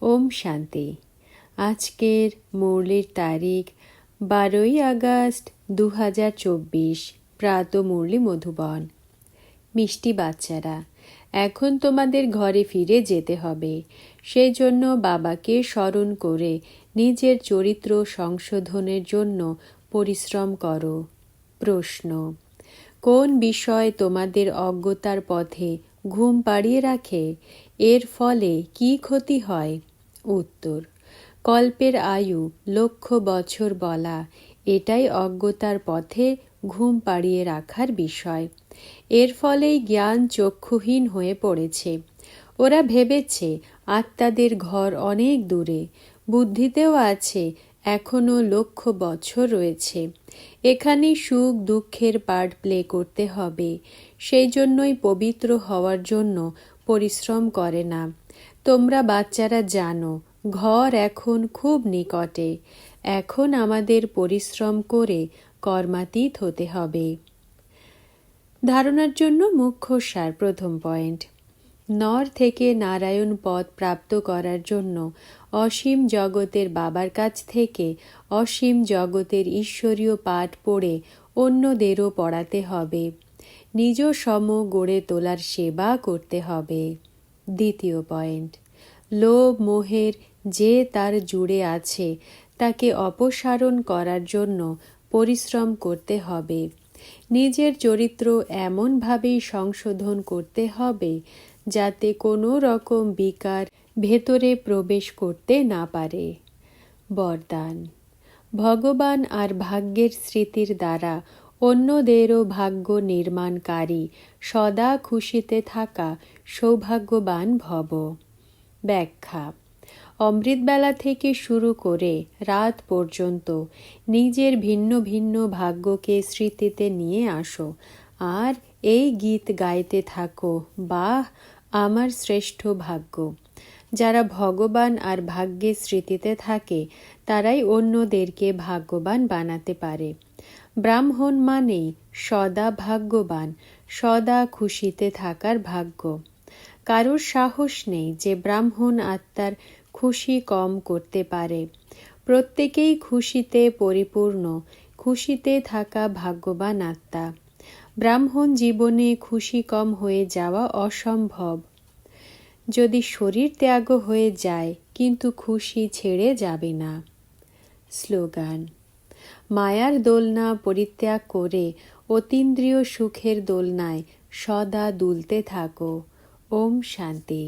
ওম শান্তি। আজকের মুরলির তারিখ 12ই আগস্ট 2024। প্রাত মুরলি মধুবন। মিষ্টি বাচ্চারা, এখন তোমাদের ঘরে ফিরে যেতে হবে। সেই জন্য বাবাকে স্মরণ করে নিজের চরিত্র সংশোধনের জন্য পরিশ্রম করো। প্রশ্ন: কোন বিষয় তোমাদের অজ্ঞতার পথে ঘুম পাড়িয়ে রাখে? এর ফলে কি ক্ষতি হয়? উত্তর: কল্পের আয়ু লক্ষ বছর বলা, এটাই অজ্ঞতার পথে ঘুম পাড়িয়ে রাখার বিষয়। এর ফলেই জ্ঞান চক্ষুহীন হয়ে পড়েছে। ওরা ভেবেছে আত্মাদের ঘর অনেক দূরে, বুদ্ধিতেও আছে এখনো লক্ষ বছর রয়েছে। এখানে সুখ দুঃখের পার্ট প্লে করতে হবে। সেই জন্যই পবিত্র হওয়ার জন্য পরিশ্রম করে না। তোমরা বাচ্চারা জানো ঘর এখন খুব নিকটে। এখন আমাদের পরিশ্রম করে কর্মাতীত হতে হবে। ধারণার জন্য মুখ্য সার। প্রথম পয়েন্ট: নর থেকে নারায়ণ পদ প্রাপ্ত করার জন্য অসীম জগতের বাবার কাছ থেকে অসীম জগতের ঈশ্বরীয় পাঠ পড়ে অন্যদেরও পড়াতে হবে। নিজ সম গড়ে তোলার সেবা করতে হবে। দ্বিতীয় পয়েন্ট: লোভ মোহের যে তার জুড়ে আছে তাকে অপসারণ করার জন্য পরিশ্রম করতে হবে। নিজের চরিত্র এমনভাবেই সংশোধন করতে হবে যাতে কোনো রকম বিকার ভেতরে প্রবেশ করতে না পারে। বরদান: ভগবান আর ভাগ্যের স্মৃতির দ্বারা অন্যদেরও ভাগ্য নির্মাণকারী সদা খুশিতে থাকা সৌভাগ্যবান ভব। ব্যাখ্যা: অমৃতবেলা থেকে শুরু করে রাত পর্যন্ত নিজের ভিন্ন ভিন্ন ভাগ্যকে স্মৃতিতে নিয়ে আসো আর এই গীত গাইতে থাকো, বাহ আমার শ্রেষ্ঠ ভাগ্য। যারা ভগবান আর ভাগ্যের স্মৃতিতে থাকে তারাই অন্যদেরকে ভাগ্যবান বানাতে পারে। ব্রাহ্মণ মানেই সদা ভাগ্যবান, সদা খুশিতে থাকার ভাগ্য। কারোর সাহস নেই যে ব্রাহ্মণ আত্মার খুশি কম করতে পারে। প্রত্যেকেই খুশিতে পরিপূর্ণ, খুশিতে থাকা ভাগ্যবান আত্মা। ব্রাহ্মণ জীবনে খুশি কম হয়ে যাওয়া অসম্ভব। যদি শরীর ত্যাগ হয়ে যায় কিন্তু খুশি ছেড়ে যাবে না। স্লোগান: মায়ার দোলনা পরিত্যাগ করে অতীন্দ্রিয় সুখের দোলনায় সদা দুলতে থাকো। ওম শান্তি।